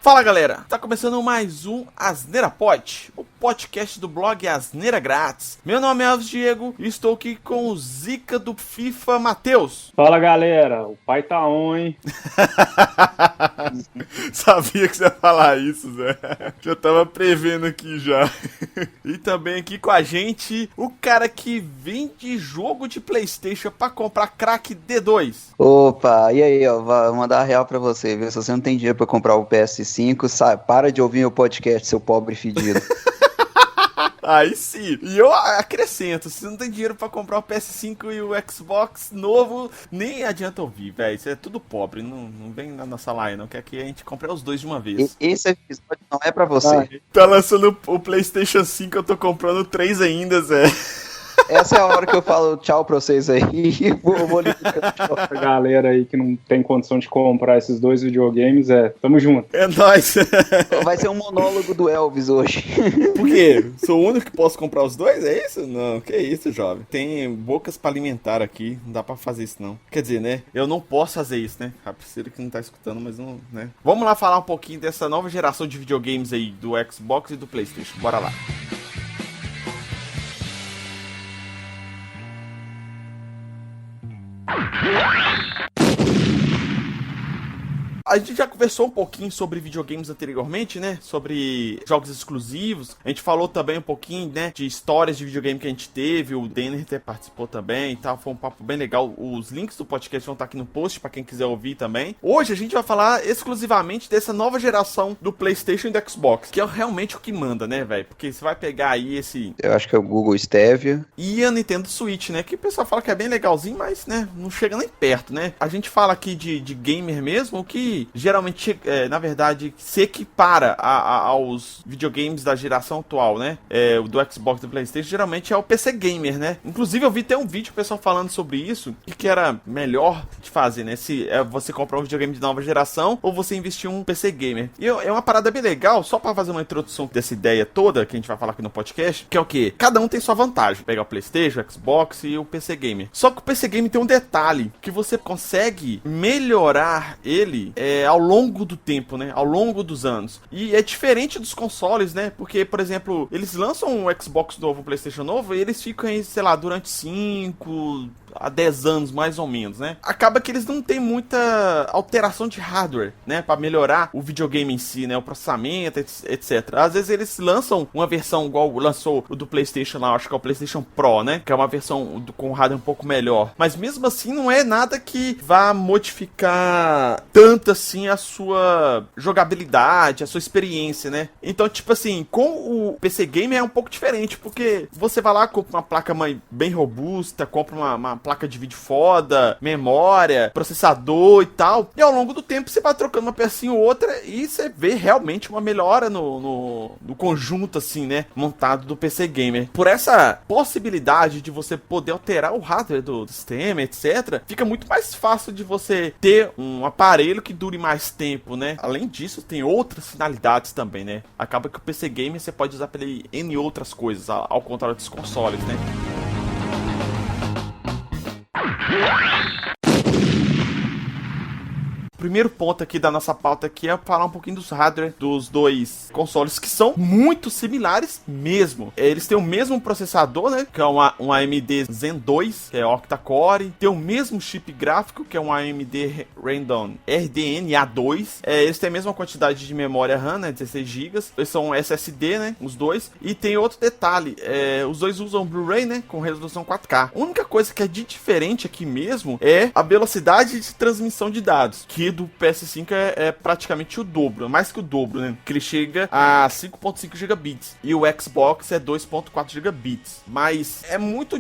Fala galera, tá começando mais um Asneira Pod, o podcast do blog Asneira Grátis. Meu nome é Alves Diego e estou aqui com o Zica do FIFA, Matheus. Fala galera, o pai tá on, hein? Sabia que você ia falar isso, Zé. Já tava prevendo aqui já. E também aqui com a gente, o cara que vende jogo de PlayStation pra comprar crack D2. Opa, e aí, ó, vou mandar a real pra você, viu? Se você não tem dinheiro pra comprar o PS5, para de ouvir meu podcast, seu pobre fedido. Aí sim. E eu acrescento, se não tem dinheiro pra comprar o PS5 e o Xbox novo, nem adianta ouvir, velho. Isso é tudo pobre, não vem na nossa live, não. Quer que a gente compre os dois de uma vez. Esse episódio não é pra você. Tá lançando o PlayStation 5, eu tô comprando 3 ainda, Zé. Essa é a hora que eu falo tchau pra vocês aí. vou ligar tchau. A galera aí que não tem condição de comprar esses dois videogames, tamo junto. É nóis. Vai ser um monólogo do Elvis hoje. Por quê? Sou o único que posso comprar os dois? É isso? Não, que isso, jovem. Tem bocas pra alimentar aqui, não dá pra fazer isso não. Quer dizer, né? Eu não posso fazer isso, né? A Priscila que não tá escutando, mas não, né? Vamos lá falar um pouquinho dessa nova geração de videogames aí, do Xbox e do PlayStation. Bora lá. A gente já conversou um pouquinho sobre videogames anteriormente, né? Sobre jogos exclusivos. A gente falou também um pouquinho, né? De histórias de videogame que a gente teve. O Denner até participou também e tal. Foi um papo bem legal. Os links do podcast vão estar aqui no post pra quem quiser ouvir também. Hoje a gente vai falar exclusivamente dessa nova geração do PlayStation e do Xbox. Que é realmente o que manda, né, velho? Porque você vai pegar aí esse... Eu acho que é o Google Stadia. E a Nintendo Switch, né? Que o pessoal fala que é bem legalzinho, mas, né? Não chega nem perto, né? A gente fala aqui de gamer mesmo, o que geralmente, na verdade, se equipara aos videogames da geração atual, né? O do Xbox e do PlayStation, geralmente é o PC Gamer, né? Inclusive, eu vi até um vídeo, o pessoal falando sobre isso, e que era melhor de fazer, né? Se você comprar um videogame de nova geração, ou você investir em um PC Gamer. E é uma parada bem legal, só pra fazer uma introdução dessa ideia toda, que a gente vai falar aqui no podcast, que é o quê? Cada um tem sua vantagem. Pegar o PlayStation, o Xbox e o PC Gamer. Só que o PC Gamer tem um detalhe, que você consegue melhorar ele ao longo do tempo, né? Ao longo dos anos. E é diferente dos consoles, né? Porque, por exemplo, eles lançam um Xbox novo, um PlayStation novo, e eles ficam aí, sei lá, durante 5 a 10 anos, mais ou menos, né? Acaba que eles não tem muita alteração de hardware, né? Pra melhorar o videogame em si, né? O processamento, etc. Às vezes eles lançam uma versão igual lançou o do PlayStation lá, acho que é o PlayStation Pro, né? Que é uma versão com hardware um pouco melhor. Mas mesmo assim, não é nada que vá modificar tanto assim a sua jogabilidade, a sua experiência, né? Então, tipo assim, com o PC Gamer é um pouco diferente, porque você vai lá, compra uma placa-mãe bem robusta, compra uma placa de vídeo foda, memória, processador e tal, e ao longo do tempo você vai trocando uma pecinha ou outra e você vê realmente uma melhora no conjunto, assim, né, montado do PC Gamer. Por essa possibilidade de você poder alterar o hardware do sistema, etc., fica muito mais fácil de você ter um aparelho que dure mais tempo, né? Além disso, tem outras finalidades também, né? Acaba que o PC Gamer você pode usar para ele N outras coisas, ao contrário dos consoles, né? O primeiro ponto aqui da nossa pauta aqui é falar um pouquinho dos hardware dos dois consoles, que são muito similares mesmo. Eles têm o mesmo processador, né, que é um AMD Zen 2, que é octa-core. Tem o mesmo chip gráfico, que é um AMD Radeon RDNA 2. Eles têm a mesma quantidade de memória RAM, né, 16 GB. Eles são SSD, né, os dois. E tem outro detalhe, os dois usam Blu-ray, né, com resolução 4K. A única coisa que é de diferente aqui mesmo é a velocidade de transmissão de dados, que do PS5 é praticamente o dobro, mais que o dobro, né? Que ele chega a 5.5 gigabits e o Xbox é 2.4 gigabits. Mas é muito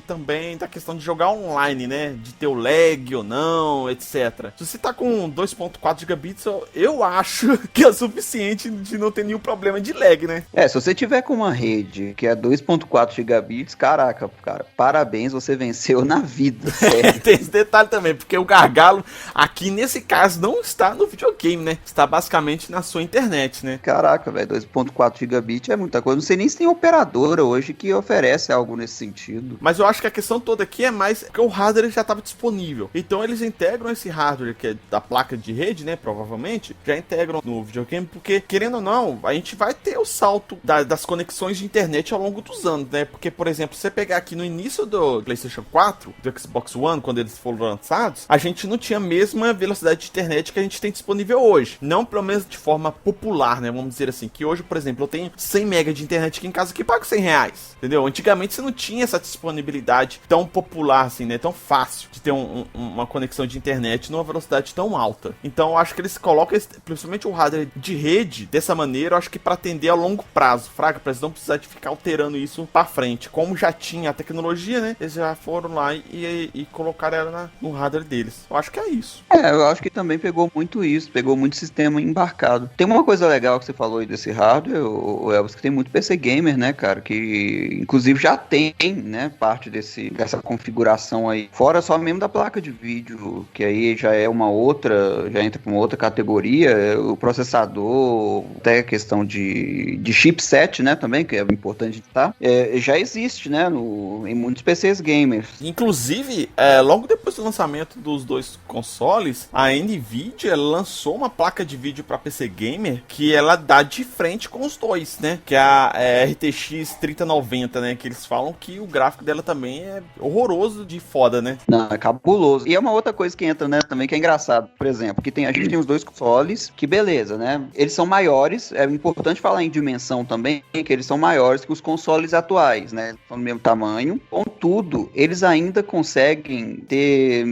também da questão de jogar online, né? De ter o lag ou não, etc. Se você tá com 2.4 gigabits, eu acho que é suficiente de não ter nenhum problema de lag, né? Se você tiver com uma rede que é 2.4 gigabits, caraca, cara, parabéns, você venceu na vida, sério. Tem esse detalhe também, porque o gargalo aqui nesse caso não está no videogame, né? Está basicamente na sua internet, né? Caraca, velho, 2.4 gigabit é muita coisa. Não sei nem se tem operadora hoje que oferece algo nesse sentido. Mas eu acho que a questão toda aqui é mais que o hardware já estava disponível. Então eles integram esse hardware que é da placa de rede, né? Provavelmente, já integram no videogame, porque, querendo ou não, a gente vai ter o salto das conexões de internet ao longo dos anos, né? Porque, por exemplo, se você pegar aqui no início do PlayStation 4, do Xbox One, quando eles foram lançados, a gente não tinha a mesma velocidade de internet que a gente tem disponível hoje. Não, pelo menos de forma popular, né? Vamos dizer assim, que hoje, por exemplo, eu tenho 100 MB de internet aqui em casa que pago R$100, entendeu? Antigamente você não tinha essa disponibilidade tão popular, assim, né? Tão fácil de ter uma conexão de internet numa velocidade tão alta. Então, eu acho que eles colocam, principalmente o hardware de rede, dessa maneira, eu acho que para atender a longo prazo, fraga, para eles não precisar de ficar alterando isso para frente. Como já tinha a tecnologia, né? Eles já foram lá e colocaram ela no hardware deles. Eu acho que é isso. Eu acho que também pegou muito isso, pegou muito sistema embarcado. Tem uma coisa legal que você falou aí desse hardware, o Elvis, que tem muito PC Gamer, né, cara, que inclusive já tem, né, parte dessa configuração aí, fora só mesmo da placa de vídeo, que aí já é uma outra, já entra pra uma outra categoria, o processador, até a questão de chipset, né, também, que é importante citar, já existe, né, em muitos PCs gamers. Inclusive, logo depois do lançamento dos dois consoles, a Nvidia lançou uma placa de vídeo para PC Gamer que ela dá de frente com os dois, né? Que é a RTX 3090, né? Que eles falam que o gráfico dela também é horroroso de foda, né? Não, é cabuloso. E é uma outra coisa que entra, né, também, que é engraçado. Por exemplo, que a gente tem os dois consoles, que beleza, né? Eles são maiores, é importante falar em dimensão também, que eles são maiores que os consoles atuais, né? Eles são do mesmo tamanho. Contudo, eles ainda conseguem ter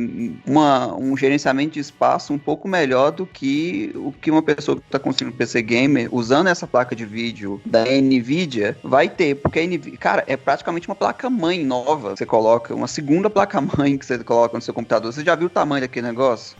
um gerenciamento de espaço um pouco melhor do que o que uma pessoa que está construindo PC Gamer, usando essa placa de vídeo da Nvidia, vai ter. Porque a Nvidia, cara, é praticamente uma placa-mãe nova. Você coloca uma segunda placa-mãe que você coloca no seu computador. Você já viu o tamanho daquele negócio?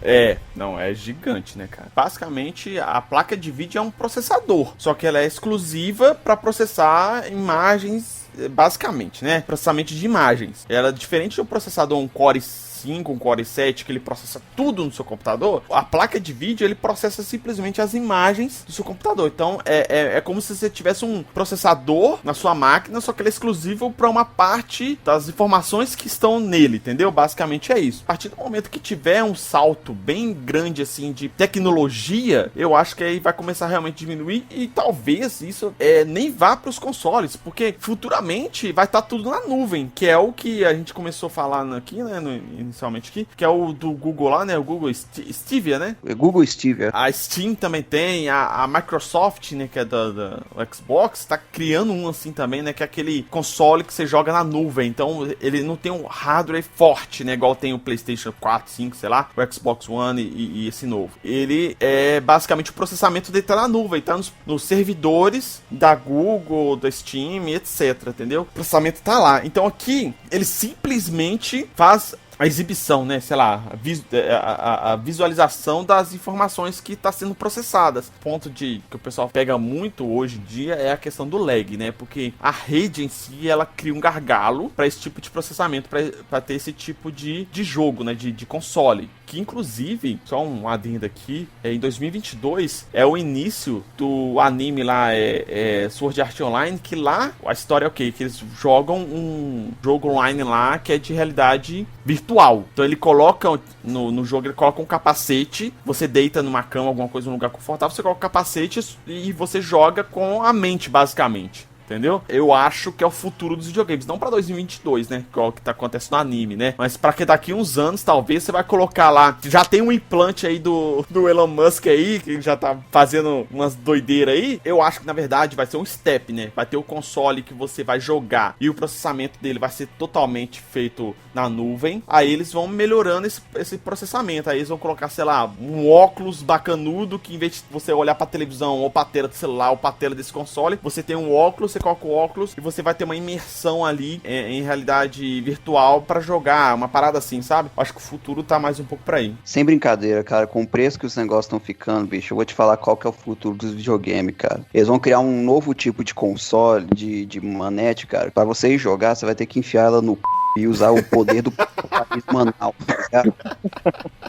Não, é gigante, né, cara? Basicamente, a placa de vídeo é um processador, só que ela é exclusiva para processar imagens, basicamente, né? Processamento de imagens. Ela é diferente do processador, um Core 5, um Core 7, que ele processa tudo no seu computador. A placa de vídeo, ele processa simplesmente as imagens do seu computador. Então, é como se você tivesse um processador na sua máquina, só que ele é exclusivo para uma parte das informações que estão nele, entendeu? Basicamente é isso. A partir do momento que tiver um salto bem grande, assim, de tecnologia, eu acho que aí vai começar a realmente diminuir e talvez isso nem vá para os consoles, porque futuramente vai estar tudo na nuvem, que é o que a gente começou falando aqui, né, inicialmente aqui, que é o do Google lá, né? O Google Stevia, né? Google Stevia. A Steam também tem, a Microsoft, né? Que é do Xbox, tá criando um assim também, né? Que é aquele console que você joga na nuvem. Então, ele não tem um hardware forte, né? Igual tem o PlayStation 4, 5, sei lá, o Xbox One e esse novo. Ele é basicamente o processamento dele tá na nuvem, tá nos servidores da Google, da Steam, etc, entendeu? O processamento tá lá. Então, aqui, ele simplesmente faz a exibição, né, sei lá, a visualização das informações que está sendo processadas. Ponto que o pessoal pega muito hoje em dia é a questão do lag, né, porque a rede em si, ela cria um gargalo para esse tipo de processamento, para ter esse tipo de jogo, né, de console. Que inclusive, só um adendo aqui, em 2022 é o início do anime lá, Sword Art Online, que lá a história é o quê? Que eles jogam um jogo online lá que é de realidade virtual. Então ele coloca no jogo, ele coloca um capacete, você deita numa cama, alguma coisa, num lugar confortável, você coloca o capacete e você joga com a mente, basicamente. Entendeu? Eu acho que é o futuro dos videogames. Não pra 2022, né? Que é o que tá acontecendo no anime, né? Mas pra que daqui uns anos, talvez, você vai colocar lá... Já tem um implante aí do Elon Musk aí, que já tá fazendo umas doideiras aí. Eu acho que, na verdade, vai ser um step, né? Vai ter o console que você vai jogar e o processamento dele vai ser totalmente feito na nuvem. Aí eles vão melhorando esse processamento. Aí eles vão colocar, sei lá, um óculos bacanudo que, em vez de você olhar pra televisão ou pra tela do celular ou pra tela desse console, você tem um óculos, você coloca o óculos e você vai ter uma imersão ali em realidade virtual pra jogar, uma parada assim, sabe? Acho que o futuro tá mais um pouco pra aí. Sem brincadeira, cara, com o preço que os negócios estão ficando, bicho, eu vou te falar qual que é o futuro dos videogames, cara. Eles vão criar um novo tipo de console, de manete, cara. Pra você ir jogar, você vai ter que enfiar ela no e usar o poder do país Manaus, tá ligado?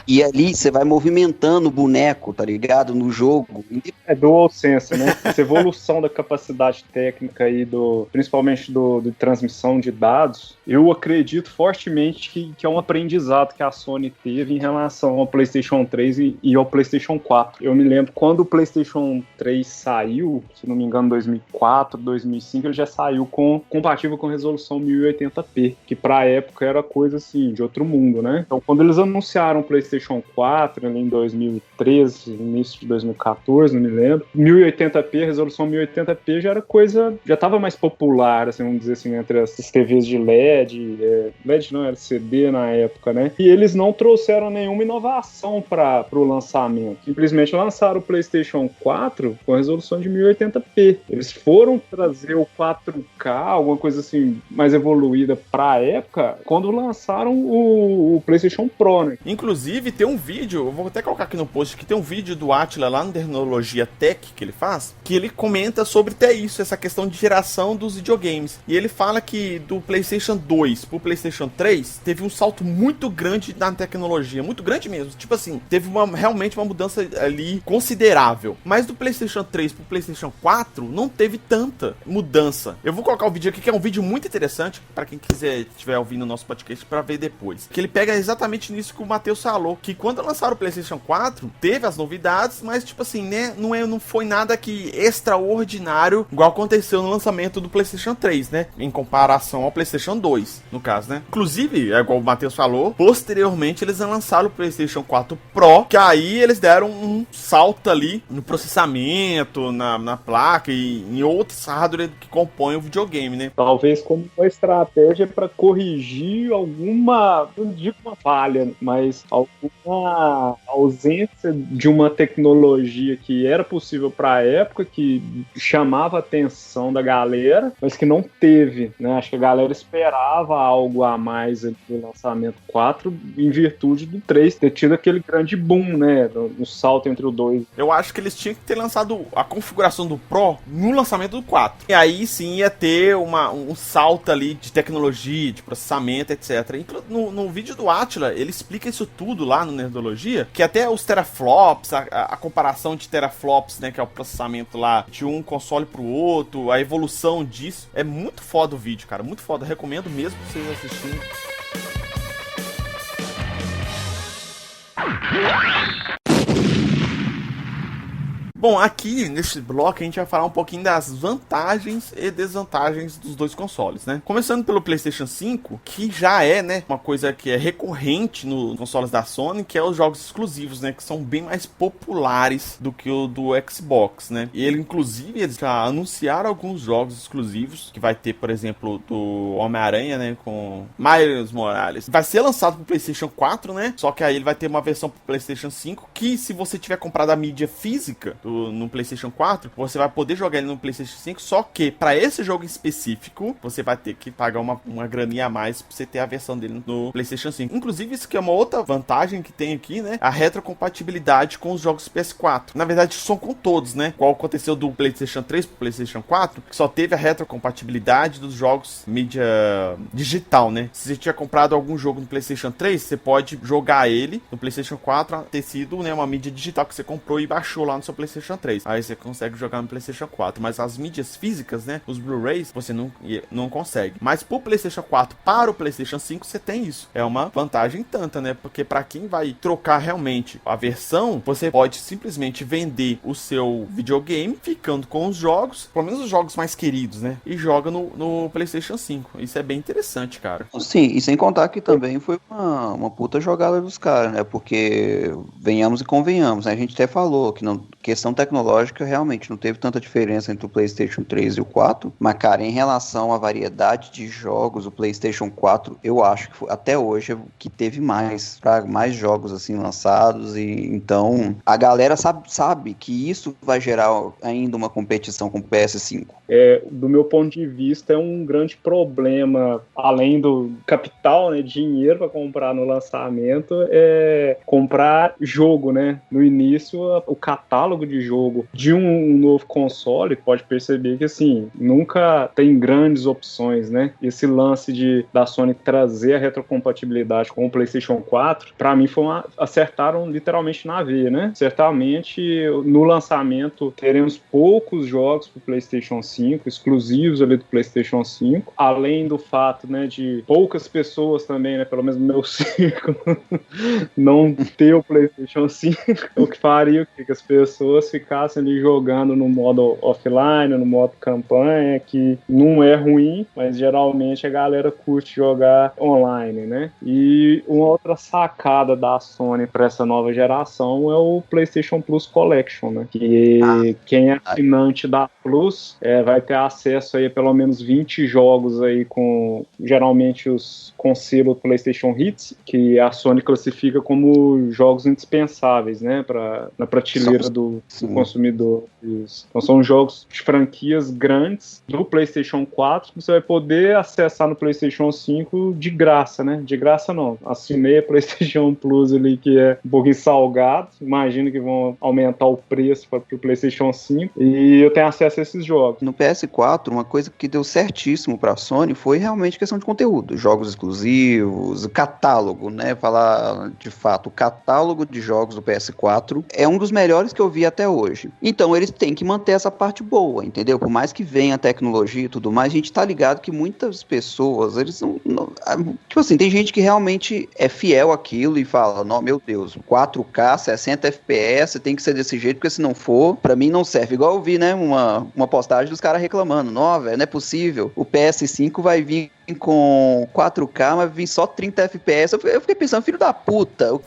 E ali você vai movimentando o boneco, tá ligado? No jogo. É DualSense, né? Essa evolução da capacidade técnica aí, principalmente de transmissão de dados, eu acredito fortemente que é um aprendizado que a Sony teve em relação ao PlayStation 3 e ao PlayStation 4. Eu me lembro quando o PlayStation 3 saiu, se não me engano, em 2004, 2005, ele já saiu compatível com resolução 1080p, que pra época era coisa assim, de outro mundo, né? Então, quando eles anunciaram o PlayStation 4 ali em 2013, início de 2014, não me lembro, 1080p, resolução 1080p já era coisa, já tava mais popular, assim, vamos dizer assim, entre as TVs de LED, LED não, era CD na época, né? E eles não trouxeram nenhuma inovação para o lançamento. Simplesmente lançaram o PlayStation 4 com resolução de 1080p. Eles foram trazer o 4K, alguma coisa assim, mais evoluída para a época, quando lançaram o PlayStation Pro, né? Inclusive, tem um vídeo, eu vou até colocar aqui no post, que tem um vídeo do Atila lá no Tecnologia Tech que ele faz, que ele comenta sobre até isso, essa questão de geração dos videogames. E ele fala que do PlayStation 2 pro PlayStation 3 teve um salto muito grande na tecnologia, muito grande mesmo. Tipo assim, teve realmente uma mudança ali considerável. Mas do PlayStation 3 pro PlayStation 4 não teve tanta mudança. Eu vou colocar o vídeo aqui, que é um vídeo muito interessante para quem estiver ouvindo o nosso podcast para ver depois. Que ele pega exatamente nisso que o Matheus falou, que quando lançaram o PlayStation 4, teve as novidades, mas tipo assim, né, não foi nada que extraordinário, igual aconteceu no lançamento do PlayStation 3, né, em comparação ao PlayStation 2, no caso, né. Inclusive, é igual o Matheus falou, posteriormente eles lançaram o PlayStation 4 Pro, que aí eles deram um salto ali no processamento, na placa e em outros hardware que compõem o videogame, né. Talvez como uma estratégia para corrigir alguma, não digo uma falha, mas alguma ausência de uma tecnologia que era possível para a época, que chamava a atenção da galera, mas que não teve, né? Acho que a galera esperava algo a mais do lançamento 4, em virtude do 3 ter tido aquele grande boom, né? No salto entre o 2. Eu acho que eles tinham que ter lançado a configuração do Pro no lançamento do 4. E aí sim ia ter um salto ali de tecnologia, de processamento, etc. No vídeo do Atila, ele explica isso tudo lá no Nerdologia, que até os teraflops, a comparação de teraflops, né, que é o processamento lá de um console pro outro, a evolução disso, é muito foda o vídeo, cara, muito foda, recomendo mesmo pra vocês assistirem. Bom, aqui nesse bloco a gente vai falar um pouquinho das vantagens e desvantagens dos dois consoles, né? Começando pelo PlayStation 5, que já é, né, uma coisa que é recorrente nos consoles da Sony, que é os jogos exclusivos, né, que são bem mais populares do que o do Xbox, né? E inclusive, eles já anunciaram alguns jogos exclusivos, que vai ter, por exemplo, do Homem-Aranha, né, com Miles Morales. Vai ser lançado pro PlayStation 4, né? Só que aí ele vai ter uma versão pro PlayStation 5, que se você tiver comprado a mídia física no PlayStation 4, você vai poder jogar ele no PlayStation 5, só que para esse jogo em específico, você vai ter que pagar uma graninha a mais pra você ter a versão dele no PlayStation 5. Inclusive, isso que é uma outra vantagem que tem aqui, né? A retrocompatibilidade com os jogos PS4. Na verdade, são com todos, né? Qual aconteceu do PlayStation 3 pro PlayStation 4, que só teve a retrocompatibilidade dos jogos mídia digital, né? Se você tiver comprado algum jogo no PlayStation 3, você pode jogar ele no PlayStation 4, ter sido, né, uma mídia digital que você comprou e baixou lá no seu PlayStation 3. Aí você consegue jogar no PlayStation 4. Mas as mídias físicas, né? Os Blu-rays, você não consegue. Mas pro PlayStation 4 para o PlayStation 5, você tem isso. É uma vantagem tanta, né? Porque para quem vai trocar realmente a versão, você pode simplesmente vender o seu videogame, ficando com os jogos, pelo menos os jogos mais queridos, né? E joga no PlayStation 5. Isso é bem interessante, cara. Sim, e sem contar que também foi uma puta jogada dos caras, né? Porque venhamos e convenhamos, né? A gente até falou que não, questão tecnológica realmente não teve tanta diferença entre o PlayStation 3 e o 4, mas, cara, em relação à variedade de jogos, o PlayStation 4, eu acho que foi, até hoje, que teve mais jogos assim lançados, e então a galera sabe que isso vai gerar ainda uma competição com o PS5. Do meu ponto de vista, é um grande problema, além do capital, né, dinheiro para comprar no lançamento, é comprar jogo, né? No início, o catálogo de de jogo de um novo console, pode perceber que, assim, nunca tem grandes opções, né? Esse lance da Sony trazer a retrocompatibilidade com o PlayStation 4, pra mim acertaram literalmente na veia, né? Certamente, no lançamento, teremos poucos jogos pro PlayStation 5, exclusivos ali do PlayStation 5, além do fato, né, de poucas pessoas também, né, pelo menos no meu círculo, não ter o PlayStation 5, o que faria que as pessoas ficassem ali jogando no modo offline, no modo campanha, que não é ruim, mas geralmente a galera curte jogar online, né? E uma outra sacada da Sony para essa nova geração é o PlayStation Plus Collection, né? Que quem é assinante da Plus vai ter acesso aí a pelo menos 20 jogos aí com geralmente com selo PlayStation Hits, que a Sony classifica como jogos indispensáveis, né, na prateleira do consumidor. Isso. Então são jogos de franquias grandes do PlayStation 4 que você vai poder acessar no PlayStation 5 de graça, né? De graça não. Assinei a PlayStation Plus ali, que é um pouquinho salgado. Imagino que vão aumentar o preço para o PlayStation 5 e eu tenho acesso a esses jogos. No PS4, uma coisa que deu certíssimo para a Sony foi realmente questão de conteúdo, jogos exclusivos, catálogo, né? Falar de fato, o catálogo de jogos do PS4 é um dos melhores que eu vi até hoje. Então eles têm que manter essa parte boa, entendeu? Por mais que venha a tecnologia e tudo mais, a gente tá ligado que muitas pessoas, eles não tipo assim, tem gente que realmente é fiel àquilo e fala, não, meu Deus, 4K, 60 FPS, tem que ser desse jeito, porque se não for, pra mim não serve. Igual eu vi, né, uma postagem dos caras reclamando, não, velho, não é possível, o PS5 vai vir com 4K, mas vir só 30 FPS. Eu fiquei pensando, filho da puta.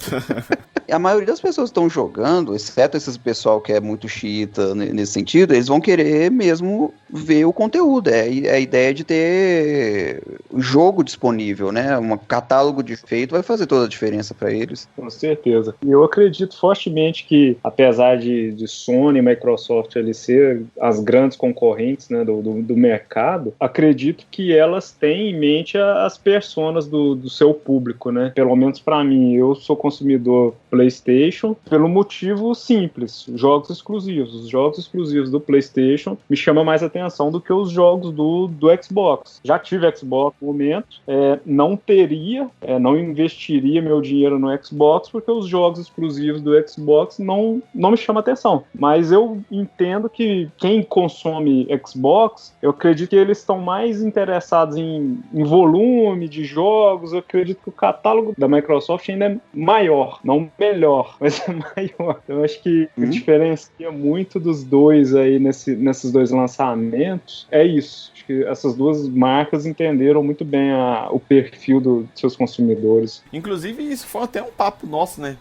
A maioria das pessoas que estão jogando, exceto esse pessoal que é muito xiita nesse sentido, eles vão querer mesmo ver o conteúdo. É a ideia de ter jogo disponível, né? Um catálogo de feito vai fazer toda a diferença para eles. Com certeza. E eu acredito fortemente que, apesar de Sony e Microsoft ali ser as grandes concorrentes, né, do mercado, acredito que elas têm em mente as personas do seu público, né? Pelo menos para mim, eu sou consumidor PlayStation pelo motivo simples, jogos exclusivos. Os jogos exclusivos do PlayStation me chamam mais atenção do que os jogos do Xbox. Já tive Xbox no momento, não investiria meu dinheiro no Xbox porque os jogos exclusivos do Xbox não me chamam atenção. Mas eu entendo que quem consome Xbox, eu acredito que eles estão mais interessados em volume de jogos. Eu acredito que o catálogo da Microsoft ainda é maior, não melhor, mas é maior. Então, eu acho que a diferencia muito dos dois aí nesses dois lançamentos é isso. Acho que essas duas marcas entenderam muito bem o perfil dos seus consumidores. Inclusive, isso foi até um papo nosso, né?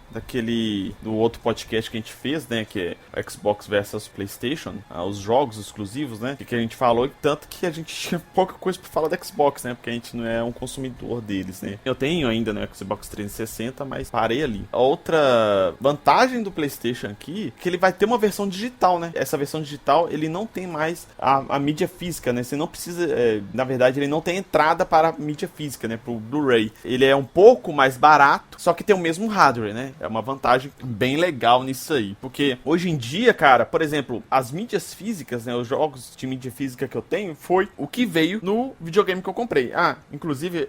Do outro podcast que a gente fez, né? Que é o Xbox versus PlayStation, os jogos exclusivos, né? Que a gente falou, tanto que a gente tinha pouca coisa pra falar do Xbox, né? Porque a gente não é um consumidor deles, né? Eu tenho ainda no Xbox 360, mas parei ali. A outra vantagem do PlayStation aqui é que ele vai ter uma versão digital, né? Essa versão digital, ele não tem mais a mídia física, né? Você não precisa... na verdade, ele não tem entrada para a mídia física, né? Pro Blu-ray. Ele é um pouco mais barato, só que tem o mesmo hardware, né? É uma vantagem bem legal nisso aí. Porque hoje em dia, cara, por exemplo, as mídias físicas, né? Os jogos de mídia física que eu tenho foi o que veio no videogame que eu comprei. Inclusive,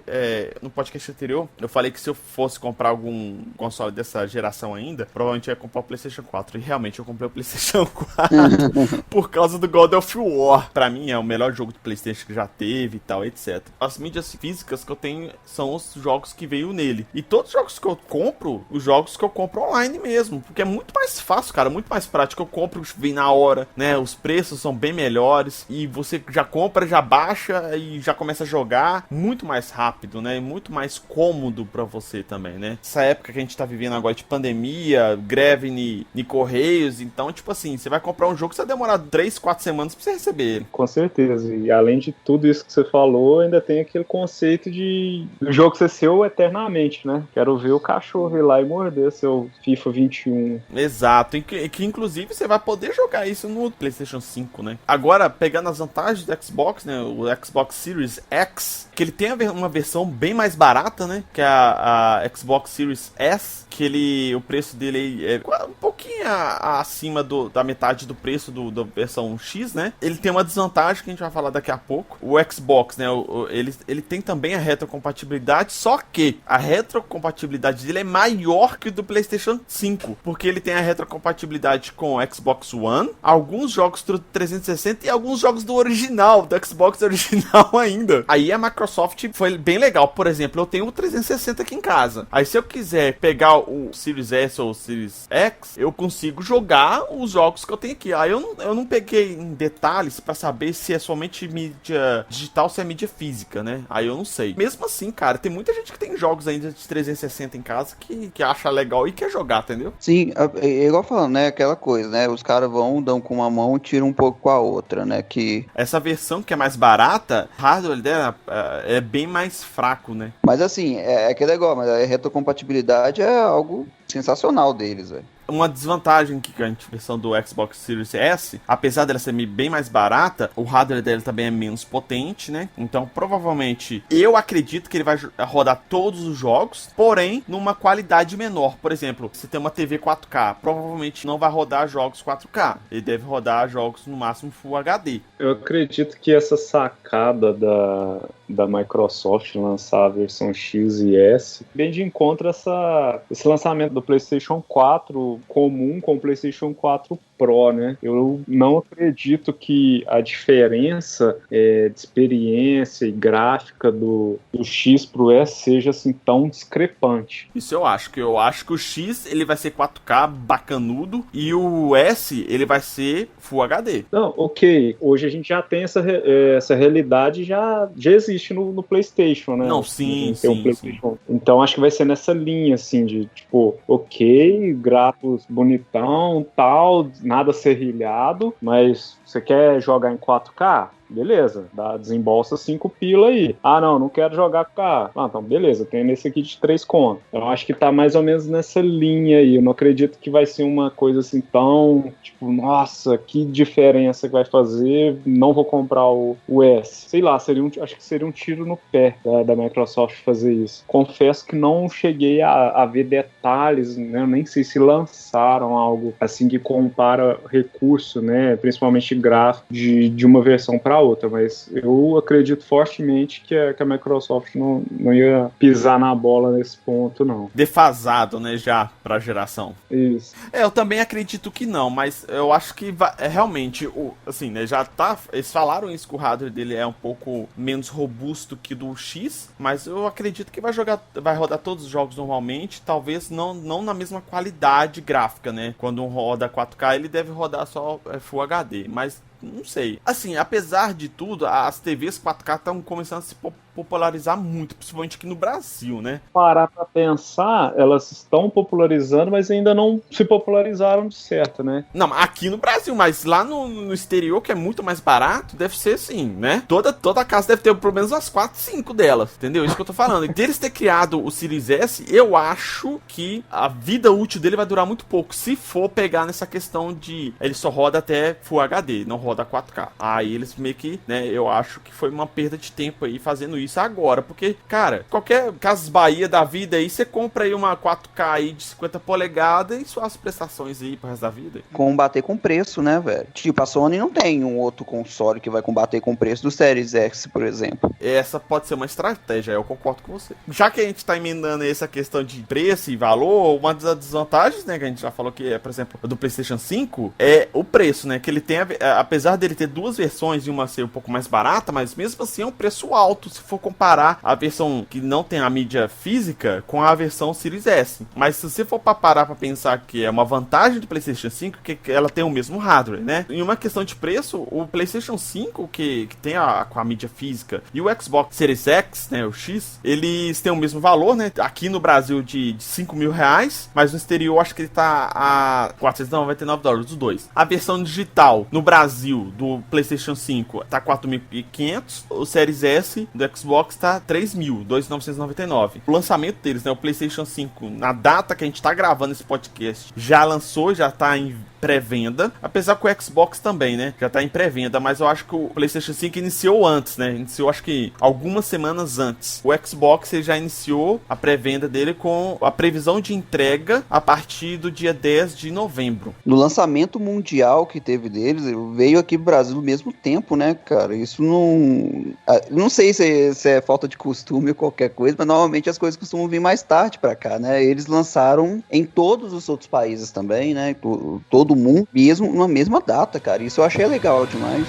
no podcast anterior, eu falei que se eu fosse comprar algum console dessa geração ainda, provavelmente eu ia comprar o PlayStation 4. E realmente eu comprei o PlayStation 4 por causa do God of War. Pra mim é o melhor jogo do PlayStation que já teve e tal, etc. As mídias físicas que eu tenho são os jogos que veio nele. E todos os jogos que eu compro, os jogos que eu compro online mesmo. Porque é muito mais fácil, cara, muito mais prático. Eu compro, vem na hora, né? Os preços são bem melhores. E você já compra, já baixa e já começa a jogar muito mais rápido, né? Muito mais cômodo pra você também, né? Essa época que a gente tá vivendo agora de pandemia, greve em correios, então, tipo assim, você vai comprar um jogo, você vai demorar 3, 4 semanas pra você receber ele. Com certeza. E além de tudo isso que você falou, ainda tem aquele conceito de o jogo ser seu eternamente, né? Quero ver o cachorro ir lá e morder seu FIFA 21. Exato. E que inclusive você vai poder jogar isso no PlayStation 5, né? Agora, pegando as vantagens do Xbox, né? O Xbox Series X, que ele tem uma versão bem mais barata, né? Que é a Xbox Series S, que o preço dele é um pouquinho acima da metade do preço da versão X, né? Ele tem uma desvantagem que a gente vai falar daqui a pouco. O Xbox, né? Ele tem também a retrocompatibilidade, só que a retrocompatibilidade dele é maior que o do PlayStation 5, porque ele tem a retrocompatibilidade com o Xbox One, alguns jogos do 360 e alguns jogos do original, do Xbox original ainda. Aí a Microsoft foi bem legal. Por exemplo, eu tenho o 360 aqui em casa. Aí se eu quiser pegar o Series S ou o Series X, eu consigo jogar os jogos que eu tenho aqui. Aí eu não peguei em detalhes pra saber se é somente mídia digital ou se é mídia física, né? Aí eu não sei. Mesmo assim, cara, tem muita gente que tem jogos ainda de 360 em casa que acha legal e quer jogar, entendeu? Sim, é igual falando, né? Aquela coisa, né? Os caras dão com uma mão e tiram um pouco com a outra, né? Que... Essa versão que é mais barata, o hardware dela é bem mais fraco, né? Mas assim, é aquele negócio, mas a retrocompatibilidade é algo sensacional deles, velho. Uma desvantagem que a versão do Xbox Series S, apesar dela ser bem mais barata, o hardware dela também é menos potente, né? Então, provavelmente, eu acredito que ele vai rodar todos os jogos, porém, numa qualidade menor. Por exemplo, se tem uma TV 4K, provavelmente não vai rodar jogos 4K. Ele deve rodar jogos no máximo Full HD. Eu acredito que essa sacada da Microsoft lançar a versão X e S vem de encontro esse lançamento do PlayStation 4 comum com o PlayStation 4 Pro, né? Eu não acredito que a diferença de experiência e gráfica do X pro S seja assim tão discrepante. Isso eu acho que o X ele vai ser 4K bacanudo e o S ele vai ser Full HD. Não, ok. Hoje a gente já tem essa realidade, já existe no PlayStation, né? Não, sim, sim, PlayStation. Sim. Então acho que vai ser nessa linha, assim, de tipo, ok, gráficos bonitão, tal, nada serrilhado, mas você quer jogar em 4K? Beleza, desembolsa 5 pila aí. Ah, não quero jogar com K. Ah, então beleza, tem nesse aqui de 3 conto. Então acho que tá mais ou menos nessa linha aí. Eu não acredito que vai ser uma coisa assim tão, tipo, nossa, que diferença que vai fazer, não vou comprar o S. Sei lá, acho que seria um tiro no pé da Microsoft fazer isso. Confesso que não cheguei a ver detalhes, né? Eu nem sei se lançaram algo assim que compara recurso, né? Principalmente gráfico de uma versão para outra, mas eu acredito fortemente que a Microsoft não ia pisar na bola nesse ponto, não. Defasado, né, já pra geração. Isso. Eu também acredito que não, mas eu acho que realmente, assim, né, já tá, eles falaram isso, que o hardware dele é um pouco menos robusto que do X, mas eu acredito que vai rodar todos os jogos normalmente, talvez não na mesma qualidade gráfica, né, quando um roda 4K, ele deve rodar só Full HD, mas não sei. Assim, apesar de tudo, as TVs 4K estão começando a se popularizar muito, principalmente aqui no Brasil, né? Parar pra pensar, elas estão popularizando, mas ainda não se popularizaram de certo, né? Não, aqui no Brasil, mas lá no exterior, que é muito mais barato, deve ser sim, né? Toda casa deve ter pelo menos umas 4, 5 delas, entendeu? Isso que eu tô falando. E deles ter criado o Series S, eu acho que a vida útil dele vai durar muito pouco, se for pegar nessa questão de ele só roda até Full HD, não roda 4K. Aí eles meio que, né, eu acho que foi uma perda de tempo aí fazendo isso agora, porque, cara, qualquer Casas Bahia da vida aí, você compra aí uma 4K aí de 50 polegadas e suas prestações aí pro resto da vida. Combater com preço, né, velho? Tipo, a Sony não tem um outro console que vai combater com o preço do Series X, por exemplo. Essa pode ser uma estratégia, eu concordo com você. Já que a gente tá emendando essa questão de preço e valor, uma das desvantagens, né, que a gente já falou que é, por exemplo, do PlayStation 5, é o preço, né, que ele tem, apesar dele ter duas versões e uma ser um pouco mais barata, mas mesmo assim é um preço alto, se for comparar a versão que não tem a mídia física com a versão Series S. Mas se você for parar pra pensar que é uma vantagem do PlayStation 5, que ela tem o mesmo hardware, né? Em uma questão de preço, o PlayStation 5, que tem com a mídia física, e o Xbox Series X, né, o X, eles têm o mesmo valor, né? Aqui no Brasil de 5 mil reais, mas no exterior acho que ele tá a $499, os dois. A versão digital no Brasil do PlayStation 5 tá 4.500, o Series S do Xbox tá 3.000, 2.999. O lançamento deles, né, o PlayStation 5, na data que a gente tá gravando esse podcast, já lançou, já tá em pré-venda, apesar que o Xbox também, né, já tá em pré-venda, mas eu acho que o PlayStation 5 iniciou antes, né, iniciou acho que algumas semanas antes. O Xbox ele já iniciou a pré-venda dele com a previsão de entrega a partir do dia 10 de novembro. No lançamento mundial que teve deles, veio aqui pro Brasil no mesmo tempo, né, cara? Isso não sei se é falta de costume ou qualquer coisa, mas normalmente as coisas costumam vir mais tarde pra cá, né? Eles lançaram em todos os outros países também, né? Todo mundo, mesmo numa mesma data, cara. Isso eu achei legal demais.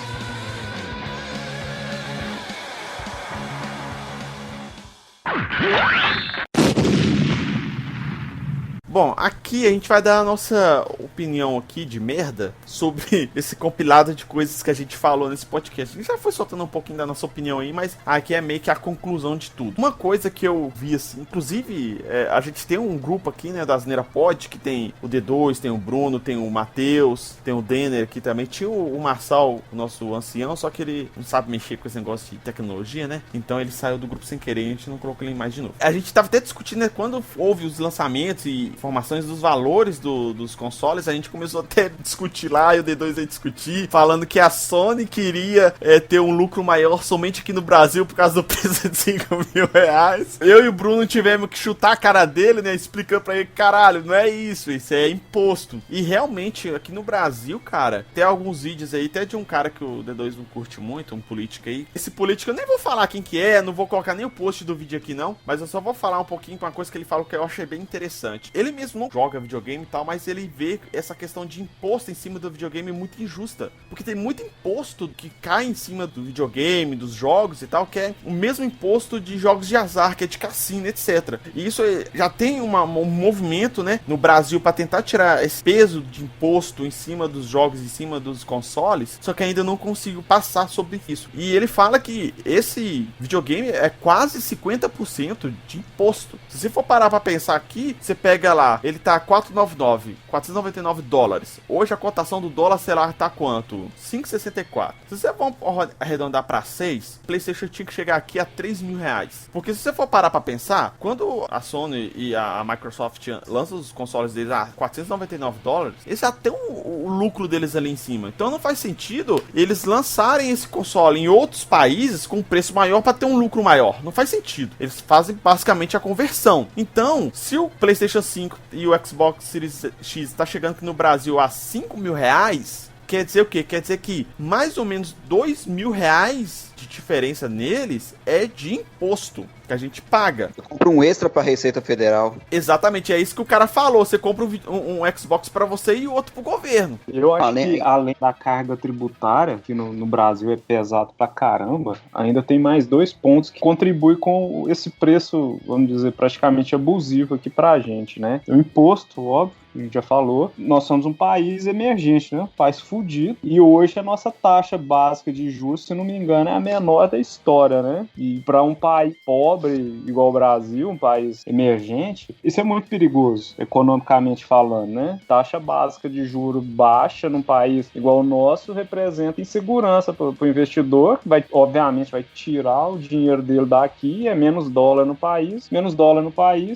Bom, aqui a gente vai dar a nossa opinião aqui de merda sobre esse compilado de coisas que a gente falou nesse podcast. A gente já foi soltando um pouquinho da nossa opinião aí, mas aqui é meio que a conclusão de tudo. Uma coisa que eu vi assim, inclusive a gente tem um grupo aqui, né, da Asneira Pod, que tem o D2, tem o Bruno, tem o Matheus, tem o Denner aqui também. Tinha o Marçal, o nosso ancião, só que ele não sabe mexer com esse negócio de tecnologia, né? Então ele saiu do grupo sem querer e a gente não colocou ele mais de novo. A gente tava até discutindo, né, quando houve os lançamentos e informações dos valores dos consoles, a gente começou até a discutir lá, e o D2 ia discutir, falando que a Sony queria ter um lucro maior somente aqui no Brasil por causa do preço de 5 mil reais. Eu e o Bruno tivemos que chutar a cara dele, né, explicando pra ele, caralho, não é isso é imposto. E realmente, aqui no Brasil, cara, tem alguns vídeos aí, até de um cara que o D2 não curte muito, um político aí. Esse político, eu nem vou falar quem que é, não vou colocar nem o post do vídeo aqui não, mas eu só vou falar um pouquinho com uma coisa que ele falou que eu achei bem interessante. Ele mesmo não joga videogame e tal, mas ele vê essa questão de imposto em cima do videogame muito injusta, porque tem muito imposto que cai em cima do videogame, dos jogos e tal, que é o mesmo imposto de jogos de azar, que é de cassino, etc. E isso já tem um movimento, né, no Brasil para tentar tirar esse peso de imposto em cima dos jogos, em cima dos consoles, só que ainda não consigo passar sobre isso. E ele fala que esse videogame é quase 50% de imposto. Se você for parar para pensar aqui, você pega lá, ele tá 499 dólares. Hoje a cotação do dólar, sei lá, tá quanto? 5,64. Se você for arredondar pra 6, o PlayStation tinha que chegar aqui a 3 mil reais. Porque se você for parar pra pensar, quando a Sony e a Microsoft lançam os consoles deles a 499 dólares, eles já tem o lucro deles ali em cima. Então não faz sentido eles lançarem esse console em outros países com um preço maior pra ter um lucro maior. Não faz sentido. Eles fazem basicamente a conversão. Então, se o PlayStation 5 e o Xbox Series X está chegando aqui no Brasil a 5 mil reais, quer dizer o quê? Quer dizer que mais ou menos 2 mil reais de diferença neles é de imposto que a gente paga. Eu compro um extra pra Receita Federal. Exatamente, é isso que o cara falou. Você compra um Xbox pra você e outro pro governo. Eu acho que além da carga tributária, que no Brasil é pesado pra caramba, ainda tem mais 2 pontos que contribuem com esse preço, vamos dizer, praticamente abusivo aqui pra gente, né? O imposto, óbvio, a gente já falou, nós somos um país emergente, né? Um país fudido. E hoje a nossa taxa básica de juros, se não me engano, é a menor da história, né? E para um país pobre, igual o Brasil, um país emergente, isso é muito perigoso, economicamente falando, né? Taxa básica de juros baixa num país igual o nosso representa insegurança para o investidor, obviamente vai tirar o dinheiro dele daqui, é menos dólar no país,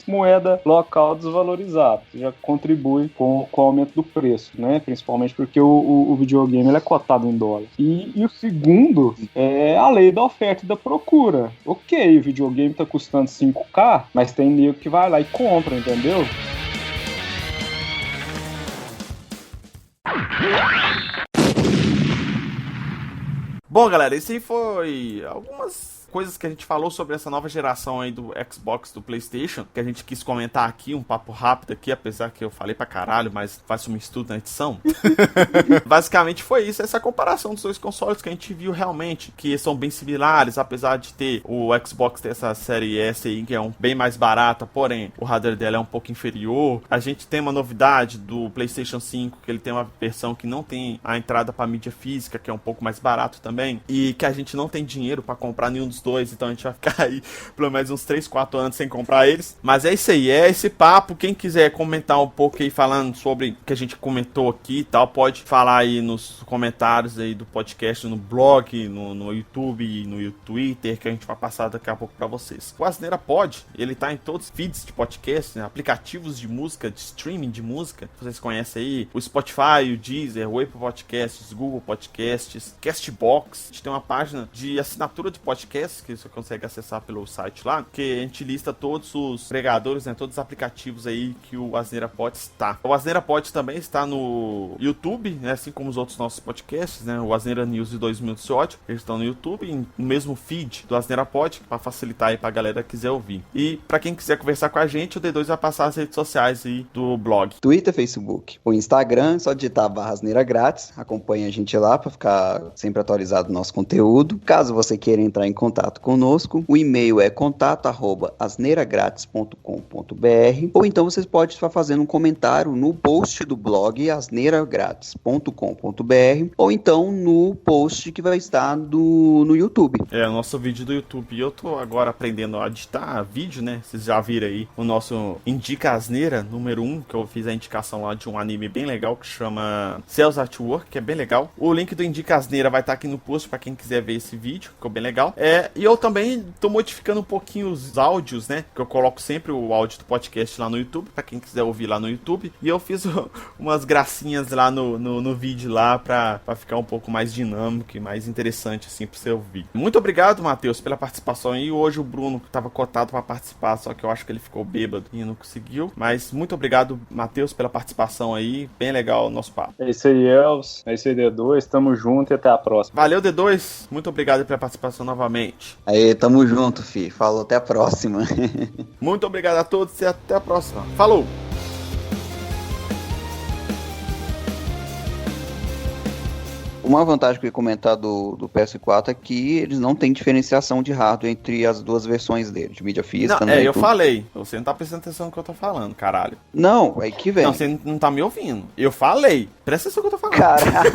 moeda local desvalorizada, já contribui com o aumento do preço, né? Principalmente porque o videogame ele é cotado em dólar. E o segundo é a lei da oferta e da procura. Ok, o videogame tá custando 5K, mas tem nego que vai lá e compra, entendeu? Bom, galera, esse aí foi algumas coisas que a gente falou sobre essa nova geração aí do Xbox, do PlayStation, que a gente quis comentar aqui, um papo rápido aqui, apesar que eu falei pra caralho, mas faço um estudo na edição. Basicamente foi isso, essa comparação dos dois consoles que a gente viu realmente, que são bem similares, apesar de ter o Xbox ter essa série S aí, que é bem mais barata, porém o hardware dela é um pouco inferior. A gente tem uma novidade do PlayStation 5, que ele tem uma versão que não tem a entrada pra mídia física, que é um pouco mais barato também, e que a gente não tem dinheiro pra comprar nenhum dos dois, então a gente vai ficar aí pelo menos uns 3, 4 anos sem comprar eles. Mas é isso aí, é esse papo. Quem quiser comentar um pouco aí falando sobre o que a gente comentou aqui e tal, pode falar aí nos comentários aí do podcast, no blog, no YouTube e no Twitter, que a gente vai passar daqui a pouco pra vocês. O Asneira Pod, ele tá em todos os feeds de podcast, né? Aplicativos de música, de streaming de música. Vocês conhecem aí o Spotify, o Deezer, o Apple Podcasts, Google Podcasts, Castbox. A gente tem uma página de assinatura de podcasts que você consegue acessar pelo site lá, que a gente lista todos os pregadores, né? Todos os aplicativos aí que o Asneira Pod está. O Asneira Pod também está no YouTube, né? Assim como os outros nossos podcasts, né? O Asneira News e 2 Minutos de Ódio, eles estão no YouTube, no mesmo feed do Asneira Pod, para facilitar aí pra galera que quiser ouvir. E pra quem quiser conversar com a gente, o D2 vai passar as redes sociais aí do blog. Twitter, Facebook. O Instagram, só digitar @asneira grátis. Acompanhe a gente lá para ficar sempre atualizado do nosso conteúdo. Caso você queira entrar em contato conosco, o e-mail é contato@asneiragratis.com.br, ou então vocês podem estar fazendo um comentário no post do blog asneiragratis.com.br, ou então no post que vai estar no YouTube. É, o nosso vídeo do YouTube. Eu tô agora aprendendo a editar vídeo, né? Vocês já viram aí o nosso Indica Asneira número 1, que eu fiz a indicação lá de um anime bem legal que chama Cells at Work, que é bem legal. O link do Indica Asneira vai estar aqui no post pra quem quiser ver esse vídeo, ficou bem legal. E eu também tô modificando um pouquinho os áudios, né? Que eu coloco sempre o áudio do podcast lá no YouTube, pra quem quiser ouvir lá no YouTube. E eu fiz umas gracinhas lá no vídeo lá pra ficar um pouco mais dinâmico e mais interessante assim pra você ouvir. Muito obrigado, Matheus, pela participação aí. Hoje o Bruno tava cotado pra participar, só que eu acho que ele ficou bêbado e não conseguiu. Mas muito obrigado, Matheus, pela participação aí. Bem legal o nosso papo. É isso aí, Els. É isso aí, D2. Tamo junto e até a próxima. Valeu, D2. Muito obrigado pela participação novamente. Aí, tamo junto, fi. Falou, até a próxima. Muito obrigado a todos e até a próxima. Falou! Uma vantagem que eu ia comentar do PS4 é que eles não têm diferenciação de hardware entre as duas versões dele, de mídia física. Não, né, eu falei. Você não tá prestando atenção no que eu tô falando, caralho. Não, aí que vem. Não, você não tá me ouvindo. Eu falei. Presta atenção no que eu tô falando. Caralho.